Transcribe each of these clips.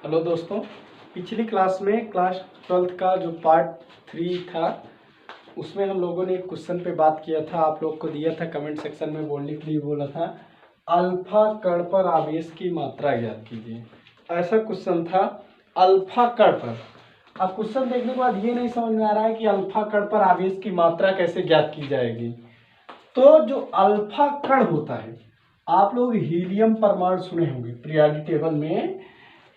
Hello दोस्तों, पिछली class में क्लास 12th का जो पार्ट 3 था उसमें हम लोगों ने एक क्वेश्चन पे बात किया था। आप लोग को दिया था कमेंट सेक्शन में बोलने के लिए, बोला था अल्फा कण पर आवेश की मात्रा ज्ञात कीजिए। ऐसा क्वेश्चन था अल्फा कण पर। अब क्वेश्चन देखने के बाद ये नहीं समझ में आ रहा है कि अल्फा कण पर आवेश की मात्रा कैसे ज्ञात की जाएगी। तो जो अल्फा कण होता है, आप लोग हीलियम परमाणु सुने होंगे, पीरियोडिक टेबल में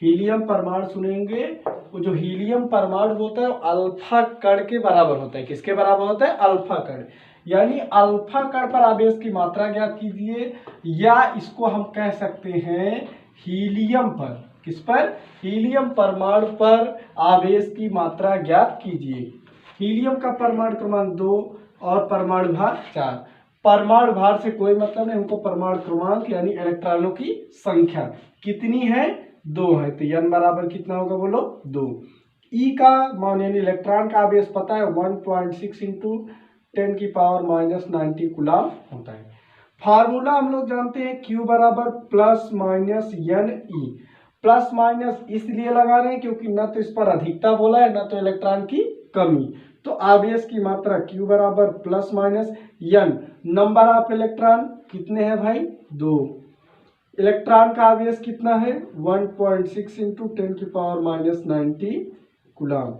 हीलियम परमाणु सुनेंगे। वो जो हीलियम परमाणु होता है वो अल्फा कण के बराबर होता है। किसके बराबर होता है? अल्फा कण। यानी अल्फा कण पर आवेश की मात्रा ज्ञात कीजिए, या इसको हम कह सकते हैं हीलियम पर। किस पर? हीलियम परमाणु पर आवेश की मात्रा ज्ञात कीजिए। हीलियम का परमाणु क्रमांक 2 और परमाणु भार 4। परमाणु भार से कोई मतलब नहीं, हमको परमाणु क्रमांक यानी इलेक्ट्रॉनों की संख्या कितनी है? 2 है। तो n बराबर कितना होगा? बोलो 2। E का मान यानी इलेक्ट्रॉन का आवेश पता है 1.6 इंटू 10⁻⁻90 कूलम होता है। फार्मूला हम लोग जानते हैं Q बराबर plus minus NE। Plus minus इसलिए लगा रहे हैं क्योंकि न तो इस पर अधिकता बोला है, न तो इलेक्ट्रॉन की कमी। तो आवेश की मात्रा Q बराबर plus minus N। Number of electron कितने हैं भाई? 2। इलेक्ट्रॉन का आवेश कितना है? 1.6 इंटू 10⁻⁻90 कूलम।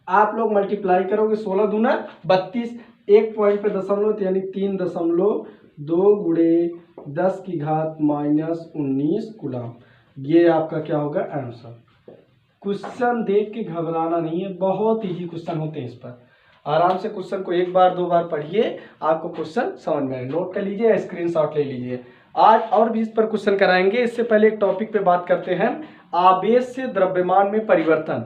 आप लोग मल्टीप्लाई करोगे 16 दूना 32, एक पॉइंट पे दशमलव यानी 3.2 गुणे 10 की घात -19 कूलम। ये आपका क्या होगा? आंसर। क्वेश्चन देख के घबराना नहीं है, बहुत इजी क्वेश्चन होते हैं। इस पर आराम से क्वेश्चन को एक बार दो बार पढ़िए, आपको क्वेश्चन समझ में आए। नोट कर लीजिए या स्क्रीनशॉट ले लीजिए। आज और भी इस पर क्वेश्चन कराएंगे। इससे पहले एक टॉपिक पे बात करते हैं, आवेश से द्रव्यमान में परिवर्तन।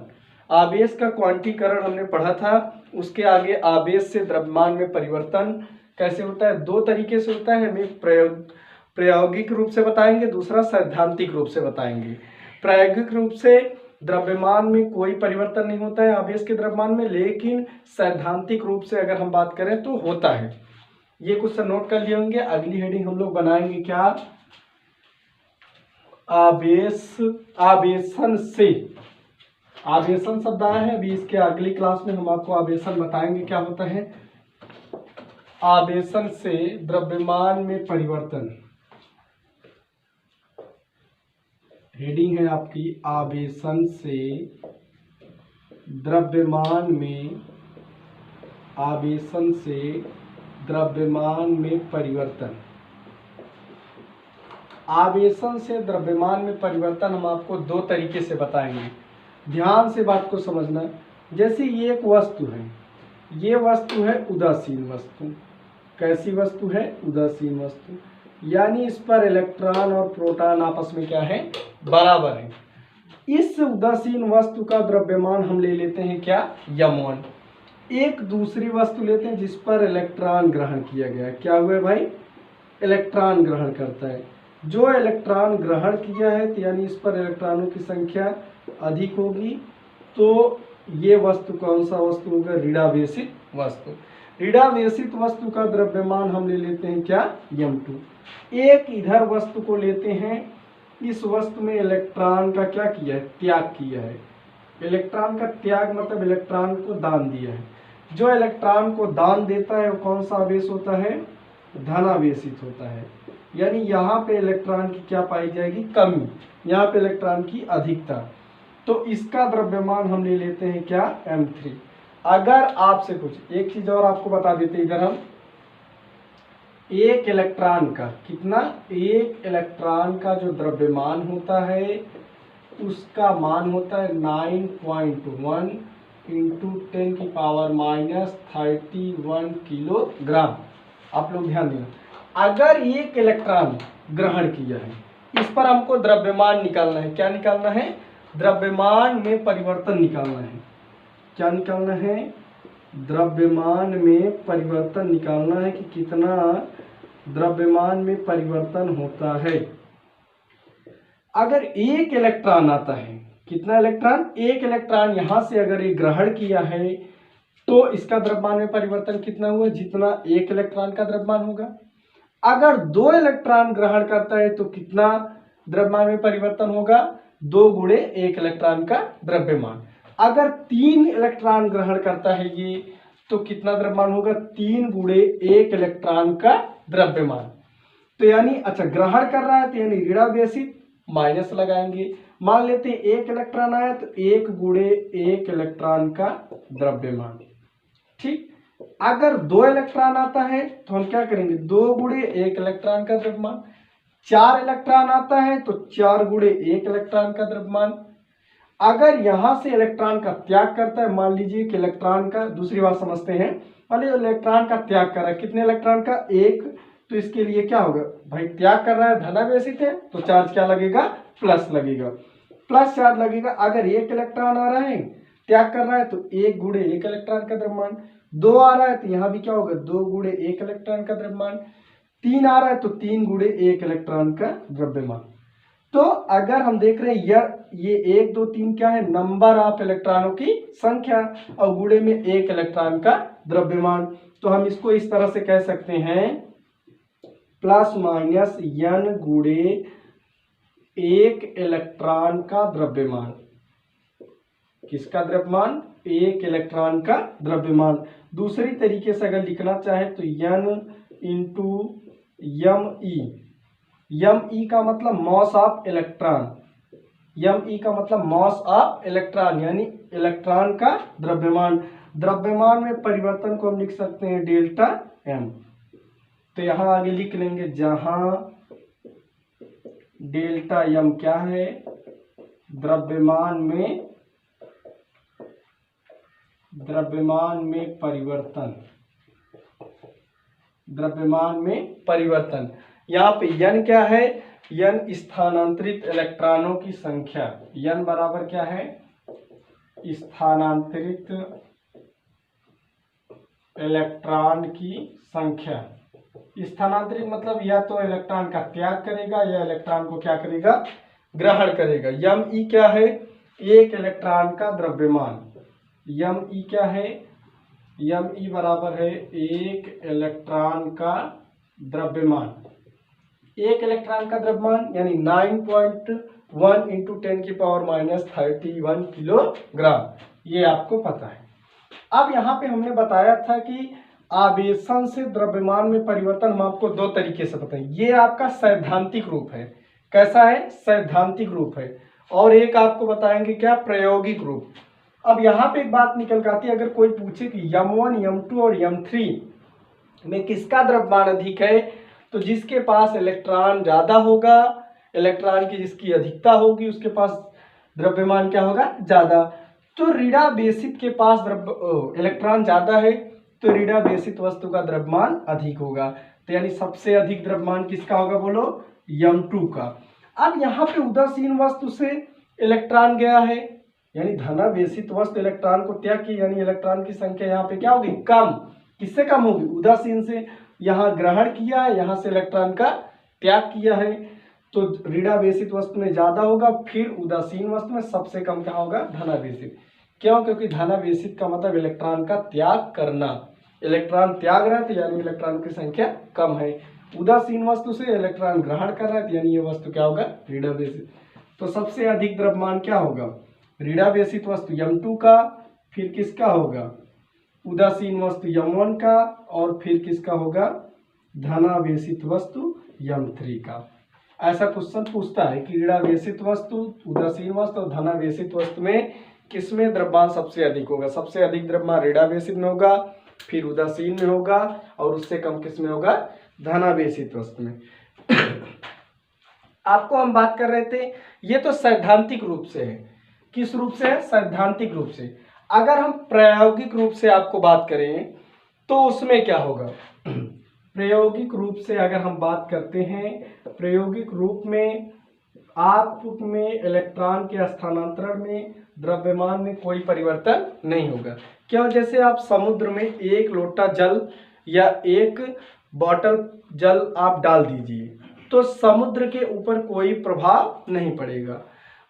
आवेश का क्वांटीकरण हमने पढ़ा था, उसके आगे आवेश से द्रव्यमान में परिवर्तन कैसे होता है? 2 तरीके से होता है। हमें प्रायोगिक रूप से बताएंगे, दूसरा सैद्धांतिक रूप से बताएंगे। प्रायोगिक रूप से द्रव्यमान में कोई परिवर्तन नहीं होता है आवेश के द्रव्यमान में, लेकिन सैद्धांतिक रूप से अगर हम बात करें तो होता है। ये क्वेश्चन नोट कर लिए होंगे। अगली हेडिंग हम लोग बनाएंगे क्या? आवेश, आवेशन से। आवेशन शब्द आया है, अभी इसके अगली क्लास में हम आपको आवेशन बताएंगे क्या होता है। आवेशन से द्रव्यमान में परिवर्तन, हेडिंग है आपकी आवेशन से द्रव्यमान में, आवेशन से द्रव्यमान में परिवर्तन। आवेशन से द्रव्यमान में परिवर्तन हम आपको 2 तरीके से बताएंगे। ध्यान से बात को समझना। जैसे ये एक वस्तु है, ये वस्तु है उदासीन वस्तु। कैसी वस्तु है? उदासीन वस्तु। यानी इस पर इलेक्ट्रॉन और प्रोटॉन आपस में क्या है? बराबर है। इस उदासीन वस्तु का द्रव्यमान हम ले लेते हैं क्या? m1। एक दूसरी वस्तु लेते हैं जिस पर इलेक्ट्रॉन ग्रहण किया गया। क्या हुआ भाई? इलेक्ट्रॉन ग्रहण करता है। जो इलेक्ट्रॉन ग्रहण किया है तो यानी इस पर इलेक्ट्रॉनों की संख्या अधिक होगी, तो ये वस्तु कौन सा वस्तु होगा? ऋणावेशित वस्तु। ऋणावेशित वस्तु का द्रव्यमान हम ले लेते हैं क्या? m2। एक इधर वस्तु को लेते हैं, इस वस्तु में इलेक्ट्रॉन का क्या किया है? त्याग किया है। इलेक्ट्रॉन का त्याग मतलब इलेक्ट्रॉन को दान दिया है। जो इलेक्ट्रॉन को दान देता है वो कौन सा आवेश होता है? धनावेशित होता है। यानी यहाँ पे इलेक्ट्रॉन की क्या पाई जाएगी? कमी। यहाँ पे इलेक्ट्रॉन की अधिकता। तो इसका द्रव्यमान हम ले लेते हैं क्या? m3। अगर आपसे कुछ एक चीज और आपको बता देते, इधर हम एक इलेक्ट्रॉन का कितना? एक इलेक्ट्रॉन का जो द्रव्यमान होता है उसका मान होता है 9.1 इंटू 10⁻31 किलोग्राम। आप लोग ध्यान देना, अगर एक इलेक्ट्रॉन ग्रहण किया है, इस पर हमको द्रव्यमान निकालना है। क्या निकालना है? द्रव्यमान में परिवर्तन निकालना है। क्या निकालना है? द्रव्यमान में परिवर्तन निकालना है कि कितना द्रव्यमान में परिवर्तन होता है। अगर एक इलेक्ट्रॉन आता है, कितना इलेक्ट्रॉन? एक इलेक्ट्रॉन यहां से अगर ये ग्रहण किया है तो इसका द्रव्यमान में परिवर्तन कितना हुआ? जितना एक इलेक्ट्रॉन का द्रव्यमान होगा। अगर 2 इलेक्ट्रॉन ग्रहण करता है तो कितना द्रव्यमान में परिवर्तन होगा? 2 गुणे 1 इलेक्ट्रॉन का द्रव्यमान। अगर 3 इलेक्ट्रॉन ग्रहण करता है ये, तो कितना द्रव्यमान होगा? 3 गुणे 1 इलेक्ट्रॉन का द्रव्यमान। तो यानी अच्छा ग्रहण कर रहा है तो यानी ऋणावेशित माइनस लगाएंगे। मान लेते हैं 1 इलेक्ट्रॉन आया तो 1 गुणे 1 इलेक्ट्रॉन का द्रव्यमान। ठीक, अगर 2 इलेक्ट्रॉन आता है तो हम क्या करेंगे? 2 गुणे 1 इलेक्ट्रॉन का द्रव्यमान। 4 इलेक्ट्रॉन आता है तो 4 गुणे 1 इलेक्ट्रॉन का द्रव्यमान। अगर यहां से इलेक्ट्रॉन का त्याग करता है, मान लीजिए कि इलेक्ट्रॉन का, दूसरी बात समझते हैं, मान लीजिए इलेक्ट्रॉन का त्याग कर रहा है, कितने इलेक्ट्रॉन का? 1, तो इसके लिए क्या होगा भाई? त्याग कर रहा है, धनावेशित है, तो चार्ज क्या लगेगा? प्लस लगेगा, प्लस चार्ज लगेगा। अगर 1 इलेक्ट्रॉन आ रहा है, त्याग कर रहा है, तो 1 गुणे 1 इलेक्ट्रॉन का द्रव्यमान। 2 आ रहा है तो यहाँ भी क्या होगा? 2 गुणे 1 इलेक्ट्रॉन का द्रव्यमान। 3 आ रहा है तो 3 गुणे 1 इलेक्ट्रॉन का द्रव्यमान। तो अगर हम देख रहे हैं ये 1 2 3 क्या है? नंबर ऑफ इलेक्ट्रॉनों की संख्या, और गुणे में 1 इलेक्ट्रॉन का द्रव्यमान। तो हम इसको इस तरह से कह सकते हैं, प्लस माइनस n गुणे 1 इलेक्ट्रॉन का द्रव्यमान। किसका द्रव्यमान? 1 इलेक्ट्रॉन का द्रव्यमान। दूसरी तरीके से अगर लिखना चाहे तो n इंटू एम ई का मतलब mass of electron, M E का मतलब मॉस ऑफ इलेक्ट्रॉन, यानी इलेक्ट्रॉन का द्रव्यमान। द्रव्यमान में परिवर्तन को हम लिख सकते हैं डेल्टा एम। तो यहां आगे लिख लेंगे, जहां डेल्टा एम क्या है? द्रव्यमान में परिवर्तन, द्रव्यमान में परिवर्तन। यहाँ पे n क्या है? n स्थानांतरित इलेक्ट्रॉनों की संख्या। n बराबर क्या है? स्थानांतरित इलेक्ट्रॉन की संख्या। स्थानांतरित मतलब या तो इलेक्ट्रॉन का त्याग करेगा या इलेक्ट्रॉन को क्या करेगा? ग्रहण करेगा। me क्या है? 1 इलेक्ट्रॉन का द्रव्यमान। me क्या है? me बराबर है 1 इलेक्ट्रॉन का द्रव्यमान। 1 इलेक्ट्रॉन का द्रव्यमान यानी 9.1 इंटू 10 की पावर माइनस 31 किलोग्राम, ये आपको पता है। अब यहाँ पे हमने बताया था कि आवेशन से द्रव्यमान में परिवर्तन हम आपको 2 तरीके से बताएं। ये आपका सैद्धांतिक रूप है। कैसा है? सैद्धांतिक रूप है। और एक आपको बताएंगे क्या? प्रायोगिक रूप। अब यहाँ पे एक बात निकल के आती है, अगर कोई पूछे कि m1, m2 और m3 में किसका द्रव्यमान अधिक है, तो जिसके पास इलेक्ट्रॉन ज्यादा होगा, इलेक्ट्रॉन की जिसकी अधिकता होगी, उसके पास द्रव्यमान क्या होगा? ज्यादा। तो ऋणावेशित के पास इलेक्ट्रॉन ज्यादा है, तो ऋणावेशित वस्तु का द्रव्यमान अधिक होगा। तो यानी सबसे अधिक द्रव्यमान किसका होगा? बोलो, m2 का। अब यहाँ पे उदासीन वस्तु से इलेक्ट्रॉन गया है, यानी धनावेशित वस्तु इलेक्ट्रॉन को त्याग की, यानी इलेक्ट्रॉन की संख्या यहाँ पे क्या होगी? कम। किससे कम होगी? उदासीन से। यहाँ ग्रहण किया है, यहाँ से इलेक्ट्रॉन का त्याग किया है, तो ऋणावेशित वस्तु में ज्यादा होगा। फिर उदासीन वस्तु में सबसे कम क्या होगा? धनावेशित। क्यों? क्योंकि धनावेशित का मतलब इलेक्ट्रॉन का त्याग करना। इलेक्ट्रॉन त्याग रहा है तो यानी इलेक्ट्रॉन की संख्या कम है। उदासीन वस्तु से इलेक्ट्रॉन ग्रहण कर रहा है, यानी ये वस्तु क्या होगा? ऋणावेशित। तो सबसे अधिक द्रव्यमान क्या होगा? ऋणावेशित वस्तु m2 का, फिर किसका होगा? उदासीन वस्तु m1 का, और फिर किसका होगा? धनावेशित वस्तु m3 का। ऐसा क्वेश्चन पूछता है कि ऋणावेशित वस्तु, उदासीन वस्तु और धनावेशित वस्तु में किसमें द्रव्यमान सबसे अधिक होगा? सबसे अधिक द्रव्यमान ऋणावेशित में होगा, फिर उदासीन में होगा, और उससे कम किस में होगा? धनावेशित वस्तु में। आपको हम बात कर रहे थे, ये तो सैद्धांतिक रूप से है। किस रूप से है? सैद्धांतिक रूप से। अगर हम प्रायोगिक रूप से आपको बात करें तो उसमें क्या होगा? प्रायोगिक रूप से अगर हम बात करते हैं, प्रायोगिक रूप में आप में इलेक्ट्रॉन के स्थानांतरण में द्रव्यमान में कोई परिवर्तन नहीं होगा। क्यों? जैसे आप समुद्र में 1 लोटा जल या 1 बॉटल जल आप डाल दीजिए, तो समुद्र के ऊपर कोई प्रभाव नहीं पड़ेगा।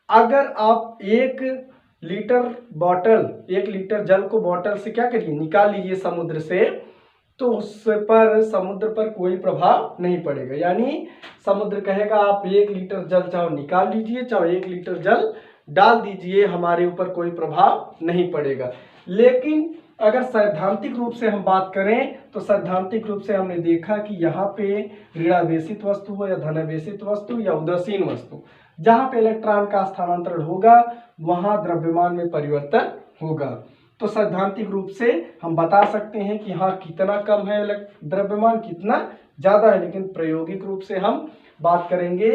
अगर आप 1 लीटर जल को बॉटल से क्या करिए? निकाल लीजिए समुद्र से, तो उस पर समुद्र पर कोई प्रभाव नहीं पड़ेगा। यानी समुद्र कहेगा आप 1 लीटर जल चाहे निकाल लीजिए, चाहे 1 लीटर जल डाल दीजिए, हमारे ऊपर कोई प्रभाव नहीं पड़ेगा। लेकिन अगर सैद्धांतिक रूप से हम बात करें तो सैद्धांतिक रूप से हमने देखा कि यहाँ पे ऋणावेशित वस्तु हो या धनावेशित वस्तु या उदासीन वस्तु, जहाँ पे इलेक्ट्रॉन का स्थानांतरण होगा वहाँ द्रव्यमान में परिवर्तन होगा। तो सैद्धांतिक रूप से हम बता सकते हैं कि हाँ कितना कम है द्रव्यमान, कितना ज़्यादा है। लेकिन प्रायोगिक रूप से हम बात करेंगे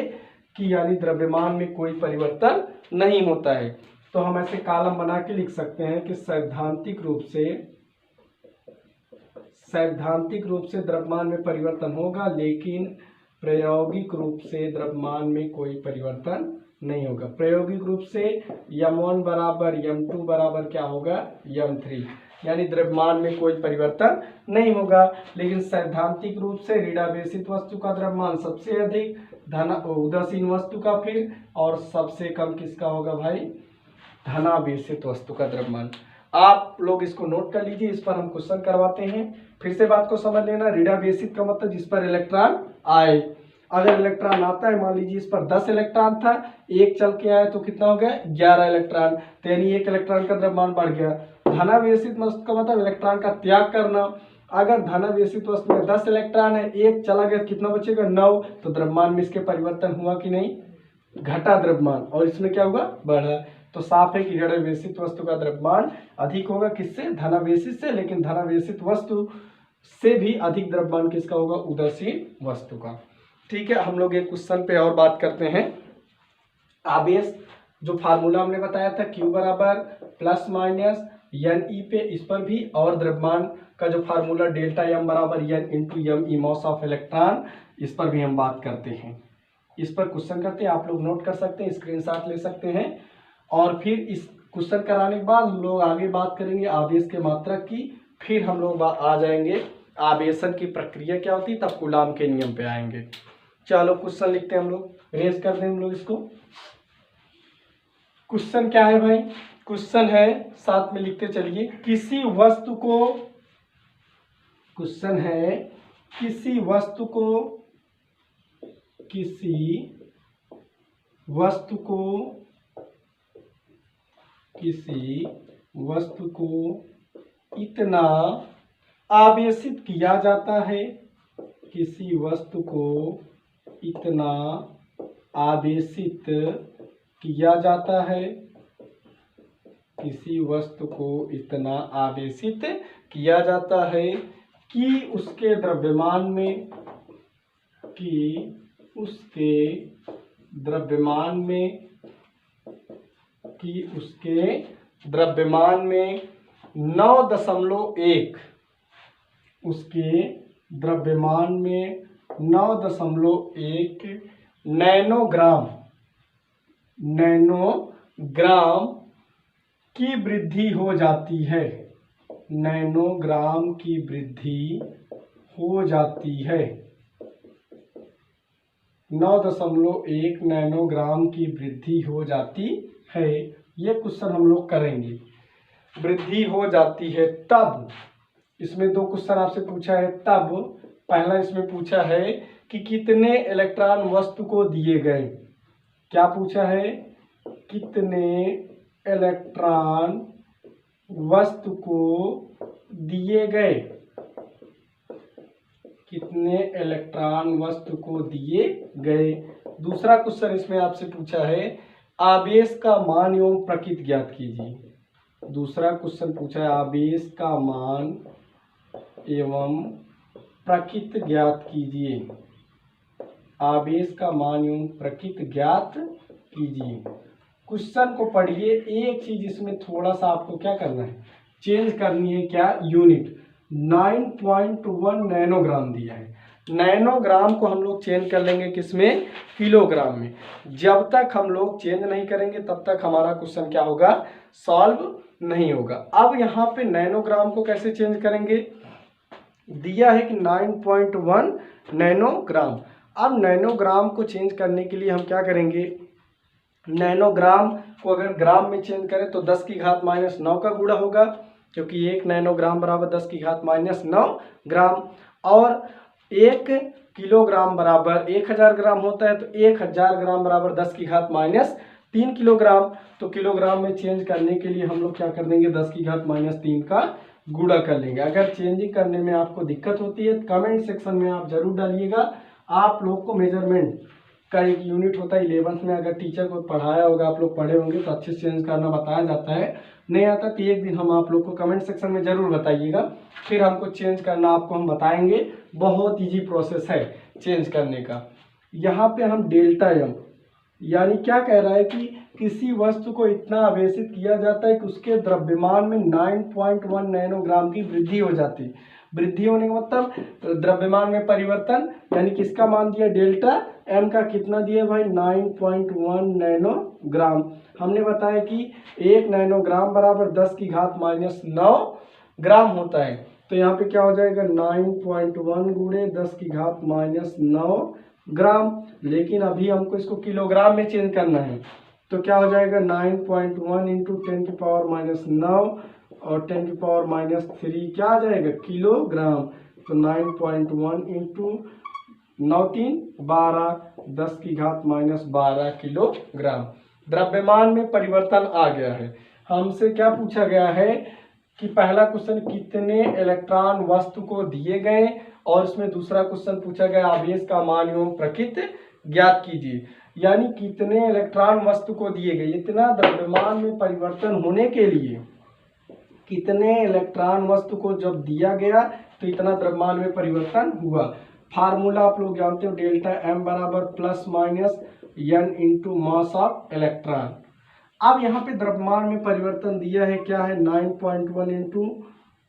कि यानी द्रव्यमान में कोई परिवर्तन नहीं होता है। तो हम ऐसे कॉलम बना के लिख सकते हैं कि सैद्धांतिक रूप से द्रव्यमान में परिवर्तन होगा, लेकिन प्रायोगिक रूप से द्रव्यमान में कोई परिवर्तन नहीं होगा। प्रायोगिक रूप से m1 बराबर m2 बराबर क्या होगा, m3, यानी द्रव्यमान में कोई परिवर्तन नहीं होगा। लेकिन सैद्धांतिक रूप से ऋणावेशित वस्तु का द्रव्यमान सबसे अधिक, उदासीन वस्तु का फिर, और सबसे कम किसका होगा भाई, धनावेशित वस्तु का द्रव्यमान। आप लोग इसको नोट कर लीजिए, इस पर हम क्वेश्चन करवाते हैं। फिर से बात को समझ लेना, ऋणावेशित का मतलब जिस पर इलेक्ट्रॉन आए। अगर इलेक्ट्रॉन आता है, मान लीजिए इस पर 10 इलेक्ट्रॉन था, एक चल के आया तो कितना हो गया, 11 इलेक्ट्रॉन, तो यानी 1 इलेक्ट्रॉन का द्रव्यमान बढ़ गया। धनावेशित वस्तु का मतलब इलेक्ट्रॉन का त्याग करना। अगर धनावेशित वस्तु में 10 इलेक्ट्रॉन है, एक चला गया, कितना बचेगा, 9, तो द्रव्यमान में इसके परिवर्तन हुआ कि नहीं, घटा द्रव्यमान, और इसमें क्या होगा, बढ़ा। तो साफ है कि ऋणावेशित वस्तु का द्रव्यमान अधिक होगा, किससे, धनावेशित से। लेकिन धनावेशित वस्तु से भी अधिक द्रव्यमान किसका होगा, उदासीन वस्तु का। ठीक है, हम लोग एक क्वेश्चन पे और बात करते हैं। आवेश जो फार्मूला हमने बताया था Q बराबर प्लस माइनस NE पे, इस पर भी, और द्रव्यमान का जो फार्मूला डेल्टा M बराबर N into ME mass of electron, इस पर भी हम बात करते हैं। इस पर क्वेश्चन करते हैं, आप लोग नोट कर सकते हैं, स्क्रीनशॉट ले सकते हैं। और फिर इस क्वेश्चन कराने के बाद हम लोग आगे बात करेंगे आवेश के मात्रक की। फिर हम लोग आ जाएंगे आवेशन की प्रक्रिया क्या होती है, तब कूलाम के नियम पे आएंगे। चलो क्वेश्चन लिखते हैं हम लोग, रेज कर दें हम लोग इसको। क्वेश्चन क्या है भाई, क्वेश्चन है, साथ में लिखते चलिए, किसी वस्तु को, क्वेश्चन है किसी वस्तु को इतना आवेशित किया जाता है, किसी वस्तु को इतना आवेशित किया जाता है, किसी वस्तु को इतना आवेशित किया जाता है कि उसके द्रव्यमान में, उसके द्रव्यमान में 9.1, उसके द्रव्यमान में 9.1 नैनोग्राम की वृद्धि हो जाती है, नैनोग्राम की वृद्धि हो जाती है, 9.1 नैनोग्राम की वृद्धि हो जाती है। ये क्वेश्चन हम लोग करेंगे, वृद्धि हो जाती है तब। इसमें 2 क्वेश्चन आपसे पूछा है तब। पहला इसमें पूछा है कि कितने इलेक्ट्रॉन वस्तु को दिए गए, क्या पूछा है, कितने इलेक्ट्रॉन वस्तु को दिए गए, कितने इलेक्ट्रॉन वस्तु को दिए गए। दूसरा क्वेश्चन इसमें आपसे पूछा है आवेश का मान एवं प्रकृति ज्ञात कीजिए। दूसरा क्वेश्चन पूछा है आवेश का मान एवं प्रकृति ज्ञात कीजिए, आवेश का मान एवं प्रकृति ज्ञात कीजिए। क्वेश्चन को पढ़िए, एक चीज इसमें थोड़ा सा आपको क्या करना है, चेंज करनी है, क्या, यूनिट। 9.1 नैनोग्राम दिया है, नैनोग्राम को हम लोग चेंज कर लेंगे किसमें, किलोग्राम में। जब तक हम लोग चेंज नहीं करेंगे तब तक हमारा क्वेश्चन क्या होगा, सॉल्व नहीं होगा। अब यहाँ पे नैनोग्राम को कैसे चेंज करेंगे, दिया है कि 9.1 नैनोग्राम। अब नैनोग्राम को चेंज करने के लिए हम क्या करेंगे, नैनोग्राम को अगर ग्राम में चेंज करें तो 10 की घात -9 का गुणा होगा, क्योंकि 1 नैनोग्राम बराबर 10 की घात -9 ग्राम, और 1 किलोग्राम बराबर 1000 ग्राम होता है, तो 1000 ग्राम बराबर 10 की घात -3 किलोग्राम। तो किलोग्राम में चेंज करने के लिए हम लोग क्या कर देंगे, 10 की घात -3 का गुणा कर लेंगे। अगर चेंजिंग करने में आपको दिक्कत होती है तो कमेंट सेक्शन में आप जरूर डालिएगा। आप लोग को मेजरमेंट का एक यूनिट होता है 11th में, अगर टीचर को पढ़ाया होगा, आप लोग पढ़े होंगे तो अच्छे से चेंज करना बताया जाता है। नहीं आता तो एक दिन हम आप लोग को कमेंट सेक्शन में जरूर बताइएगा, फिर हमको चेंज करना आपको हम बताएंगे। बहुत इजी प्रोसेस है चेंज करने का। यहाँ पे हम डेल्टा एम यानी क्या कह रहा है कि किसी वस्तु को इतना आवेशित किया जाता है कि उसके द्रव्यमान में 9.1 नैनोग्राम की वृद्धि हो जाती है। वृद्धि होने का मतलब द्रव्यमान में परिवर्तन, यानी किसका मान दिया, डेल्टा एम का कितना दिया भाई, 9.1 नैनोग्राम। हमने बताया कि 1 नैनोग्राम बराबर 10 की घात -9 ग्राम होता है। तो यहाँ पे क्या हो जाएगा, 9.1 गुणे 10 की घात -9 ग्राम। लेकिन अभी हमको इसको किलोग्राम में चेंज करना है, तो क्या हो जाएगा, 9.1 इंटू 10 की पावर -9 और 10 की पावर -3 क्या आ जाएगा, किलोग्राम। तो 9.1 इंटू 9 3 12, 10 की घात -12 किलोग्राम। द्रव्यमान में परिवर्तन आ गया है। हमसे क्या पूछा गया है कि पहला क्वेश्चन कितने इलेक्ट्रॉन वस्तु को दिए गए, और इसमें दूसरा क्वेश्चन पूछा गया आवेश का मान एवं प्रकृति ज्ञात कीजिए। यानी कितने इलेक्ट्रॉन वस्तु को दिए गए, इतना द्रव्यमान में परिवर्तन होने के लिए कितने इलेक्ट्रॉन वस्तु को जब दिया गया तो इतना द्रव्यमान में परिवर्तन हुआ। फार्मूला आप लोग जानते हो, डेल्टा एम बराबर plus minus N into mass of electron. अब यहाँ पे द्रव्यमान में परिवर्तन दिया है, क्या है, 9.1 इंटू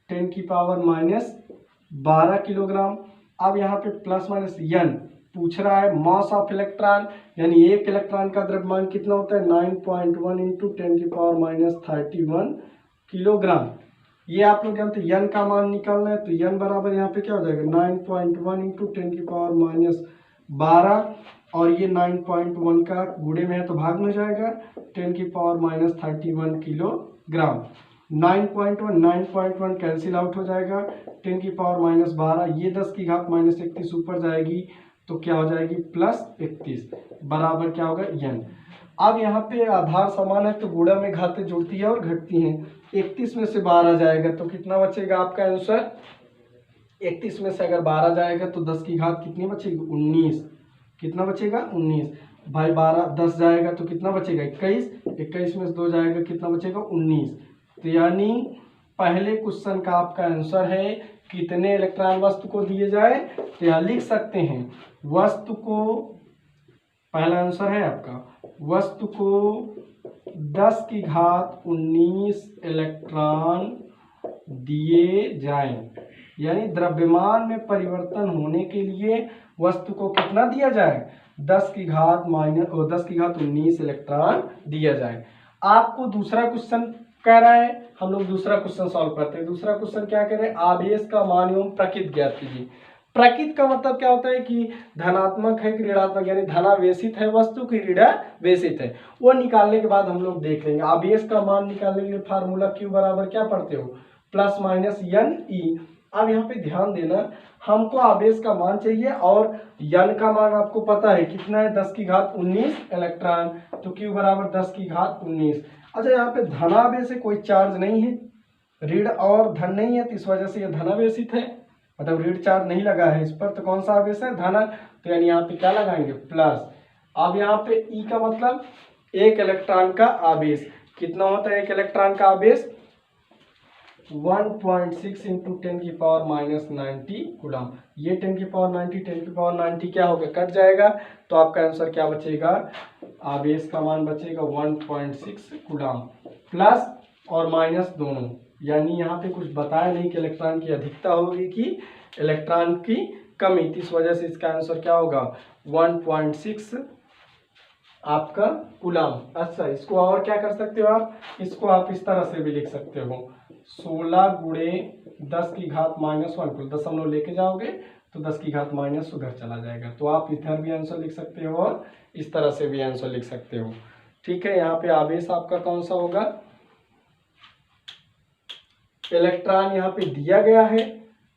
10 की पावर -12 किलोग्राम। अब यहाँ पे प्लस माइनस एन पूछ रहा है, मास ऑफ इलेक्ट्रॉन, यानी एक इलेक्ट्रॉन का द्रव्यमान कितना होता है, 9.1 इंटू 10 की पावर -31 किलोग्राम। ये आप लोग जानते हैं, एन का मान निकालना है, तो एन बराबर यहाँ पे क्या हो जाएगा, 9.1 इंटू 10 की पावर -12, और ये 9.1 का गुणे में है तो भाग में जाएगा, 10 की पावर -31 किलोग्राम। 9.1 कैंसिल आउट हो जाएगा, 10 की पावर -12, ये 10 की घात -31 ऊपर जाएगी तो क्या हो जाएगी, +31 बराबर क्या होगा, एन। अब यहाँ पे आधार समान है तो गुणा में घातें जुड़ती है और घटती हैं। 31 में से 12 जाएगा तो कितना बचेगा आपका आंसर, 31 में से अगर 12 जाएगा तो 10 की घात कितनी बचेगी, 19। कितना बचेगा, 19 भाई 12, 10 जाएगा तो कितना बचेगा, 21। 21 में से 2 जाएगा कितना बचेगा, 19। तो यानी पहले क्वेश्चन का आपका आंसर है कितने इलेक्ट्रॉन वस्तु को दिए जाए, तो यहाँ लिख सकते हैं वस्तु को, पहला आंसर है आपका, वस्तु को 10 की घात 19 इलेक्ट्रॉन दिए जाएं। यानी द्रव्यमान में परिवर्तन होने के लिए वस्तु को कितना दिया जाए, 10 की घात 19 इलेक्ट्रॉन दिया जाए। आपको दूसरा क्वेश्चन कह रहा है, हम लोग दूसरा क्वेश्चन सॉल्व करते हैं। दूसरा क्वेश्चन क्या कह रहे हैं, आवेश का मान एवं प्रकृति ज्ञात कीजिए। प्रकृति का मतलब क्या होता है कि धनात्मक है कि ऋणात्मक, यानी धनावेशित है वस्तु की ऋणावेशित है, वो निकालने के बाद हम लोग देख लेंगे। आवेश का मान निकालने के लिए फार्मूला Q बराबर क्या पढ़ते हो, प्लस माइनस एन ई। अब यहाँ पे ध्यान देना, हमको आवेश का मान चाहिए और एन का मान आपको पता है कितना है, 10 की घात 19 इलेक्ट्रॉन, तो Q बराबर 10 की घात 19। अच्छा, यहाँ पे धनावेश से कोई चार्ज नहीं है, ऋण और धन नहीं है, तो इस वजह से ये धनावेशित है, मतलब ऋण चार्ज नहीं लगा है इस पर, तो कौन सा आवेश है, धन। तो यानी यहाँ पे क्या लगाएंगे, प्लस। अब यहाँ पे ई का मतलब एक इलेक्ट्रॉन का आवेश कितना होता है, एक इलेक्ट्रॉन का आवेश 1.6 इंटू 10 की पावर -90 कूलम। ये 10 की पावर 90, 10 की पावर 90 क्या होगा, कट जाएगा, तो आपका आंसर क्या बचेगा, आवेश का मान बचेगा 1.6 कूलम, प्लस और माइनस दोनों। यानी यहाँ पे कुछ बताया नहीं कि इलेक्ट्रॉन की अधिकता होगी कि इलेक्ट्रॉन की कमी, इस वजह से इसका आंसर क्या होगा, 1.6 आपका कूलम। अच्छा, इसको और क्या कर सकते हो आप, इसको आप इस तरह से भी लिख सकते हो, 16 गुणे 10 की घात -1, कुल दशमलव लेके जाओगे तो 10 की घात माइनस उधर चला जाएगा, तो आप इधर भी आंसर लिख सकते हो और इस तरह से भी आंसर लिख सकते हो। ठीक है, यहाँ पे आवेश आपका कौन सा होगा, इलेक्ट्रॉन यहाँ पे दिया गया है,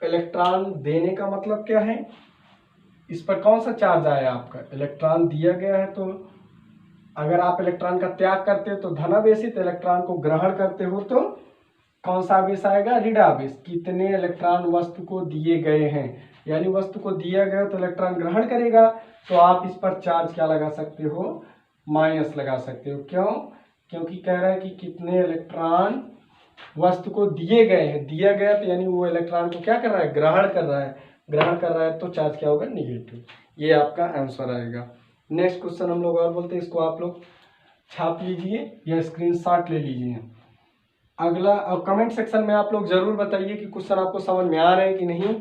इलेक्ट्रॉन देने का मतलब क्या है, इस पर कौन सा चार्ज आया आपका, इलेक्ट्रॉन दिया गया है तो अगर आप इलेक्ट्रॉन का त्याग करते हो तो धनावेशित, इलेक्ट्रॉन को ग्रहण करते हो तो कौन सा आवेश आएगा, ऋणावेश। कितने इलेक्ट्रॉन वस्तु को दिए गए हैं, यानी वस्तु को दिया गया तो इलेक्ट्रॉन ग्रहण करेगा, तो आप इस पर चार्ज क्या लगा सकते हो, माइनस लगा सकते हो। क्यों, क्योंकि कह रहा है कि कितने इलेक्ट्रॉन वस्तु को दिए गए हैं, दिया गया तो यानी वो इलेक्ट्रॉन को क्या कर रहा है, ग्रहण कर रहा है, ग्रहण कर रहा है तो चार्ज क्या होगा, निगेटिव। ये आपका आंसर आएगा। नेक्स्ट क्वेश्चन हम लोग और बोलते हैं, इसको आप लोग छाप लीजिए या स्क्रीनशॉट ले लीजिए। अगला, और कमेंट सेक्शन में आप लोग जरूर बताइए कि क्वेश्चन आपको समझ में आ रहे हैं कि नहीं,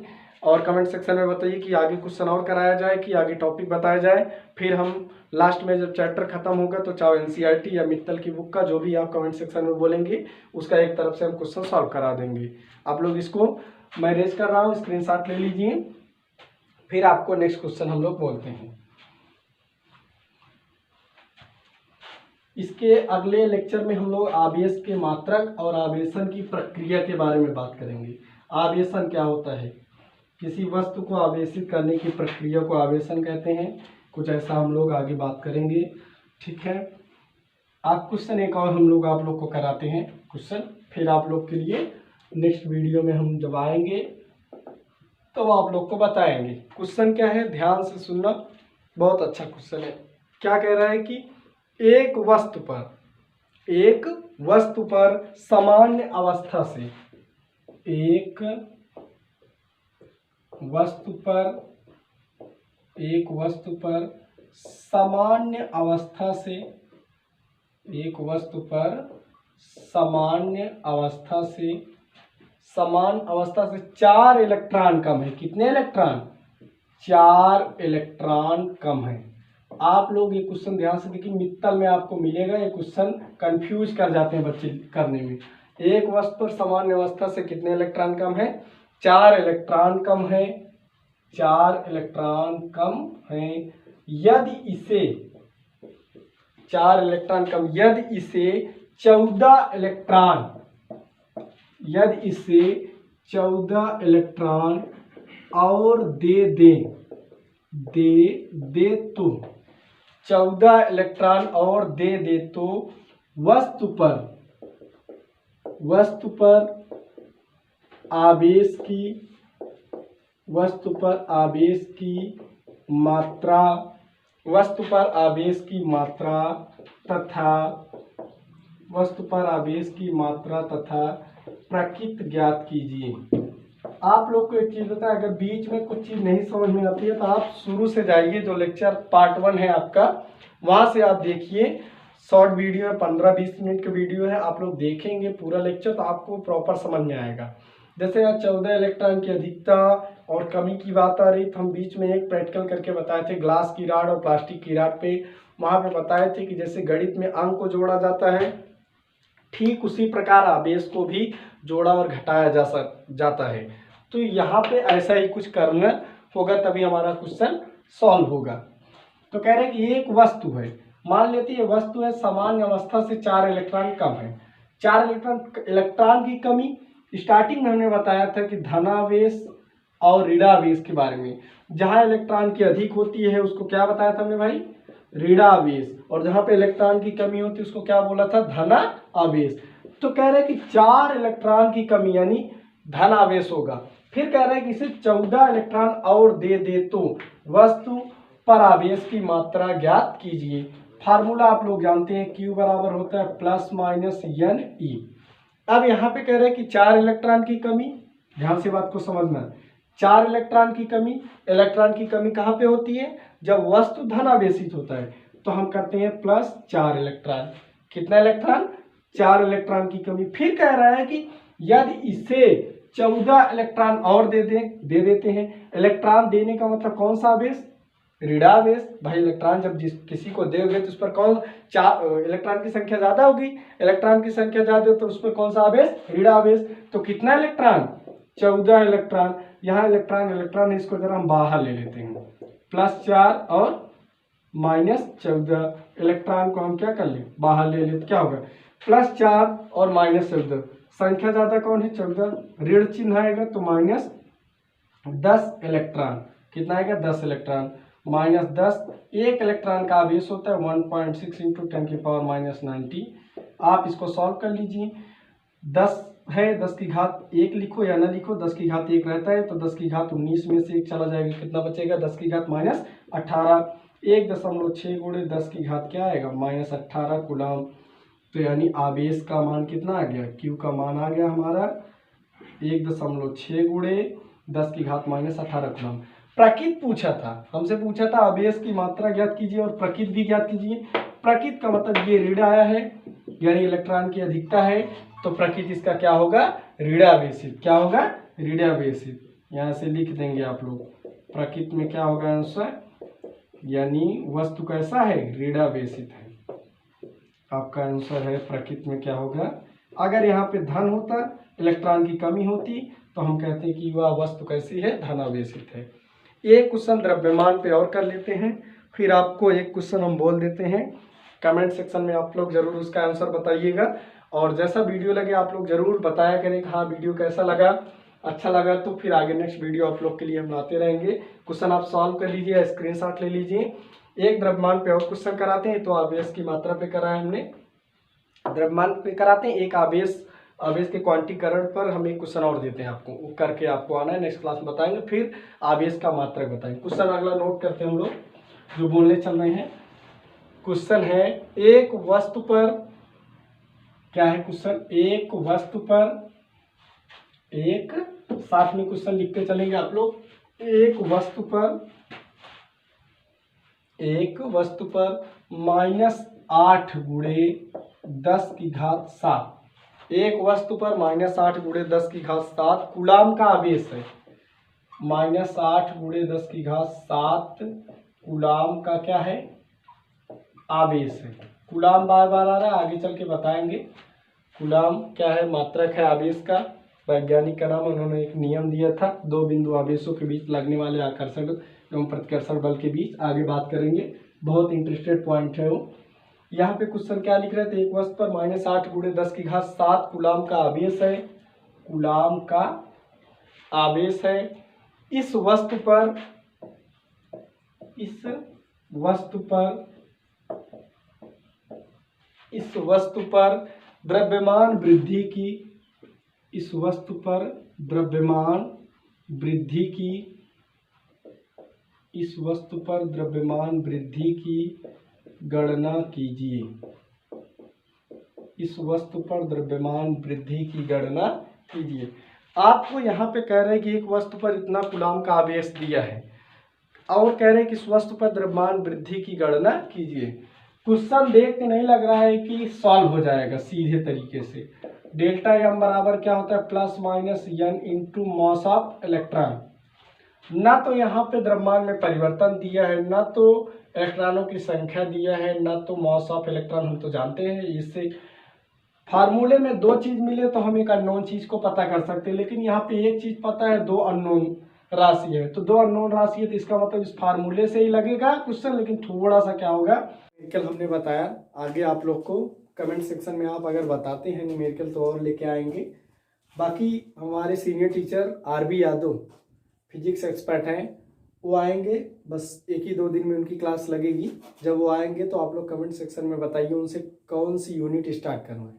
और कमेंट सेक्शन में बताइए कि आगे क्वेश्चन और कराया जाए कि आगे टॉपिक बताया जाए। फिर हम लास्ट में जब चैप्टर खत्म होगा तो चाहे एनसीईआरटी या मित्तल की बुक का जो भी आप कमेंट सेक्शन में बोलेंगे उसका एक तरफ से हम क्वेश्चन सॉल्व करा देंगे। आप लोग इसको मैं रेज कर रहा हूँ, स्क्रीनशॉट ले लीजिए, फिर आपको नेक्स्ट क्वेश्चन हम लोग बोलते हैं। इसके अगले लेक्चर में हम लोग आवेश के मात्रक और आवेशन की प्रक्रिया के बारे में बात करेंगे। आवेशन क्या होता है, किसी वस्तु को आवेशित करने की प्रक्रिया को आवेशन कहते हैं, कुछ ऐसा हम लोग आगे बात करेंगे। ठीक है, आप क्वेश्चन एक और हम लोग आप लोग को कराते हैं क्वेश्चन, फिर आप लोग के लिए नेक्स्ट वीडियो में हम जब आएंगे तो आप लोग को बताएंगे। क्वेश्चन क्या है, ध्यान से सुनना, बहुत अच्छा क्वेश्चन है। क्या कह रहा है कि एक वस्तु पर सामान्य अवस्था से, एक वस्तु पर सामान्य अवस्था से, एक वस्तु पर सामान्य अवस्था से 4 इलेक्ट्रॉन कम है। कितने इलेक्ट्रॉन, 4 इलेक्ट्रॉन कम है। आप लोग ये क्वेश्चन ध्यान से देखिए, मित्तल में आपको मिलेगा, ये क्वेश्चन कंफ्यूज कर जाते हैं बच्चे करने में। एक वस्तु पर सामान्य अवस्था से कितने इलेक्ट्रॉन कम है, 4 इलेक्ट्रॉन कम है, 4 इलेक्ट्रॉन कम है। यदि इसे 4 इलेक्ट्रॉन कम, यदि इसे 14 इलेक्ट्रॉन और दे तो 14 इलेक्ट्रॉन और दे तो वस्तु पर आवेश की मात्रा तथा प्रकृति ज्ञात कीजिए। आप लोग को एक चीज होता है, अगर बीच में कुछ चीज नहीं समझ में आती है तो आप शुरू से जाइए, जो लेक्चर पार्ट 1 है आपका, वहां से आप देखिए। शॉर्ट वीडियो है, 15-20 मिनट का वीडियो है, आप लोग देखेंगे पूरा लेक्चर तो आपको प्रॉपर समझ में आएगा। जैसे यहाँ 14 इलेक्ट्रॉन की अधिकता और कमी की बात आ रही, तो हम बीच में एक प्रैक्टिकल करके बताए थे ग्लास की रॉड और प्लास्टिक की रॉड पे। वहां पे बताए थे कि जैसे गणित में अंक को जोड़ा जाता है, ठीक उसी प्रकार आवेश को भी जोड़ा और घटाया जाता है। तो यहाँ पे ऐसा ही कुछ करना होगा, तभी हमारा क्वेश्चन सॉल्व होगा। तो कह रहे हैं कि एक वस्तु है, मान लेते हैं वस्तु है, सामान्य अवस्था से 4 इलेक्ट्रॉन कम है। 4 इलेक्ट्रॉन की कमी, स्टार्टिंग में हमने बताया था कि धनावेश और ऋणावेश के बारे में। जहां इलेक्ट्रॉन की अधिक होती है उसको क्या बताया था हमने भाई, ऋणावेश, और जहां पे इलेक्ट्रॉन की कमी होती है उसको क्या बोला था, धना आवेश। तो कह रहे हैं कि 4 इलेक्ट्रॉन की कमी यानी धन आवेश होगा। फिर कह रहे हैं कि इसे 14 इलेक्ट्रॉन और दे तो वस्तु पर आवेश की मात्रा ज्ञात कीजिए। फार्मूला आप लोग जानते हैं, Q बराबर होता है +-NE। अब यहाँ पे कह रहे हैं कि 4 इलेक्ट्रॉन की कमी, ध्यान से बात को समझना, 4 इलेक्ट्रॉन की कमी, इलेक्ट्रॉन की कमी कहाँ पे होती है, जब वस्तु धनावेशित होता है। तो हम करते हैं +4 इलेक्ट्रॉन। कितना इलेक्ट्रॉन, 4 इलेक्ट्रॉन की कमी। फिर कह रहा है कि यदि इसे 14 इलेक्ट्रॉन और दे देते हैं। इलेक्ट्रॉन देने का मतलब कौन सा आवेश, ऋणावेश। भाई इलेक्ट्रॉन जब किसी को दोगे तो उस पर कौन, इलेक्ट्रॉन की संख्या ज्यादा होगी, इलेक्ट्रॉन की संख्या ज्यादा तो उस पर कौन सा आवेश, ऋणावेश। तो कितना इलेक्ट्रॉन, 14 इलेक्ट्रॉन। यहाँ इलेक्ट्रॉन इसको जरा हम बाहर ले लेते हैं, +4 और -14 इलेक्ट्रॉन को हम क्या कर ले, बाहर ले लेते, क्या होगा, +4 और -14 संख्या ज्यादा कौन है 14, ऋण चिन्ह आएगा तो -10 इलेक्ट्रॉन, कितना आएगा 10 इलेक्ट्रॉन, -10, एक इलेक्ट्रॉन का आवेश होता है 1.6 × 10⁻90। आप इसको सॉल्व कर लीजिए। 10 है, 10 की घात 1 लिखो या ना लिखो, 10 की घात 1 रहता है तो 10 की घात 19 में से 1 चला जाएगा, कितना बचेगा 10 की घात -18, 1.6 गुणे 10 की घात क्या आएगा -18 कूलम। तो यानी आवेश का मान कितना आ गया, Q का मान आ गया हमारा 1.6 गुणे 10 की घात -18 कूलम। प्रकृत पूछा था, हमसे पूछा था आवेश की मात्रा ज्ञात कीजिए और प्रकृत भी ज्ञात कीजिए। प्रकृत का मतलब ये ऋण आया है यानी इलेक्ट्रॉन की अधिकता है, तो प्रकृत इसका क्या होगा ऋणावेशित, क्या होगा ऋणावेशित। यहाँ से लिख देंगे आप लोग, प्रकृत में क्या होगा आंसर, यानी वस्तु कैसा है ऋणावेशित है। आपका आंसर है प्रकृत में क्या होगा। अगर यहाँ पे धन होता, इलेक्ट्रॉन की कमी होती, तो हम कहते हैं कि वह वस्तु कैसी है धनावेशित है। एक क्वेश्चन द्रव्यमान पे और कर लेते हैं, फिर आपको एक क्वेश्चन हम बोल देते हैं। कमेंट सेक्शन में आप लोग जरूर उसका आंसर बताइएगा, और जैसा वीडियो लगे आप लोग जरूर बताया करें कि हाँ वीडियो कैसा लगा। अच्छा लगा तो फिर आगे नेक्स्ट वीडियो आप लोग के लिए हम लाते रहेंगे। क्वेश्चन आप सॉल्व कर लीजिए, स्क्रीनशॉट ले लीजिए। एक द्रव्यमान पे और क्वेश्चन कराते हैं, तो आवेश की मात्रा पे कराया हमने, द्रव्यमान पे कराते हैं। एक आवेश के क्वांटीकरण पर हम एक क्वेश्चन और देते हैं आपको, वो करके आपको आना है, नेक्स्ट क्लास में बताएंगे। फिर आवेश का मात्रक बताएंगे। क्वेश्चन अगला नोट करते हैं हम लोग जो बोलने चल रहे हैं। क्वेश्चन है एक वस्तु पर, क्या है क्वेश्चन, एक वस्तु पर, एक साथ में क्वेश्चन लिखते चलेंगे आप लोग। एक वस्तु पर -8 गुणे 10 की घात 7, एक वस्तु पर -8 गुणे 10 की घात 7 कूलाम का आवेश है। -8 गुणे 10 की घात 7 कूलाम का क्या है आवेश है। कूलाम बार बार आ रहा है, आगे चल के बताएंगे। कूलाम क्या है, मात्रक है आवेश का। वैज्ञानिक का नाम, उन्होंने एक नियम दिया था, दो बिंदु आवेशों के बीच लगने वाले आकर्षण एवं प्रतिकर्षण बल के बीच। आगे बात करेंगे, बहुत इंटरेस्टेड पॉइंट है वो। यहाँ पे क्वेश्चन क्या लिख रहे थे, एक वस्तु पर -8 गुणे 10 की घात 7 कूलाम का आवेश है, कूलाम का आवेश है। इस वस्तु पर द्रव्यमान वृद्धि की, इस वस्तु पर द्रव्यमान वृद्धि की, इस वस्तु पर द्रव्यमान वृद्धि की गणना कीजिए। इस वस्तु पर द्रव्यमान वृद्धि की गणना कीजिए। आपको यहाँ पे कह रहे हैं कि एक वस्तु पर इतना कूलाम का आवेश दिया है और कह रहे हैं कि इस वस्तु पर द्रव्यमान वृद्धि की गणना कीजिए। क्वेश्चन देख के नहीं लग रहा है कि सॉल्व हो जाएगा सीधे तरीके से। डेल्टा एम बराबर क्या होता है, +-n into mass of electron. ना तो यहाँ पे द्रव्यमान में परिवर्तन दिया है, ना तो इलेक्ट्रॉनों की संख्या दिया है, ना तो मॉस ऑफ इलेक्ट्रॉन। हम तो जानते हैं इससे फार्मूले में दो चीज मिले तो हम एक अननोन चीज को पता कर सकते हैं, लेकिन यहाँ पे एक चीज पता है, दो अननोन राशि है। तो दो अननोन राशि है तो इसका मतलब इस फार्मूले से ही लगेगा क्वेश्चन, लेकिन थोड़ा सा क्या होगा न्यूमेरिकल हमने बताया। आगे आप लोग को कमेंट सेक्शन में आप अगर बताते हैं न्यूमेरिकल तो और लेके आएंगे। बाकी हमारे senior teacher RB Yadav physics expert हैं, वो आएंगे, बस 1 ही 2 दिन में उनकी क्लास लगेगी। जब वो आएंगे तो आप लोग कमेंट सेक्शन में बताइए उनसे कौन सी यूनिट स्टार्ट करवाएं।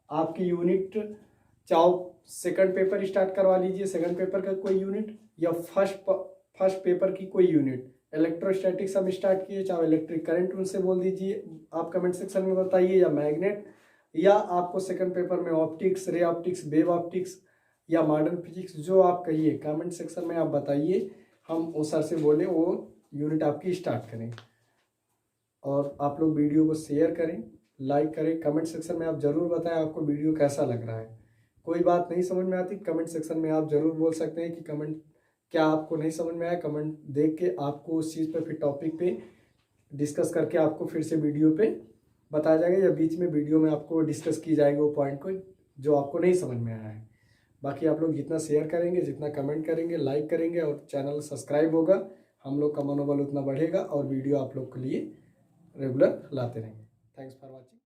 आपकी यूनिट चाहो सेकंड पेपर स्टार्ट करवा लीजिए, सेकंड पेपर का कोई यूनिट, या फर्स्ट पेपर की कोई यूनिट। इलेक्ट्रोस्टैटिक्स हम स्टार्ट किए, चाहे इलेक्ट्रिक करंट उनसे बोल दीजिए, आप कमेंट सेक्शन में बताइए, या मैग्नेट, या आपको सेकंड पेपर में optics, ray optics, wave optics, या मॉडर्न फिजिक्स, जो आप कहिए कमेंट सेक्शन में आप बताइए। हम वो सर से बोले वो यूनिट आपकी स्टार्ट करें। और आप लोग वीडियो को शेयर करें, लाइक करें, कमेंट सेक्शन में आप ज़रूर बताएं आपको वीडियो कैसा लग रहा है। कोई बात नहीं समझ में आती कमेंट सेक्शन में आप ज़रूर बोल सकते हैं कि कमेंट क्या आपको नहीं समझ में आया। कमेंट देख के आपको उस चीज़ पर फिर टॉपिक पे डिस्कस करके आपको फिर से वीडियो पे बताया जाएगा, या बीच में वीडियो में आपको डिस्कस की जाएगी वो पॉइंट को जो आपको नहीं समझ में आया है। बाकी आप लोग जितना शेयर करेंगे, जितना कमेंट करेंगे, लाइक करेंगे और चैनल सब्सक्राइब होगा, हम लोग का मनोबल उतना बढ़ेगा और वीडियो आप लोग के लिए रेगुलर लाते रहेंगे। Thanks for watching.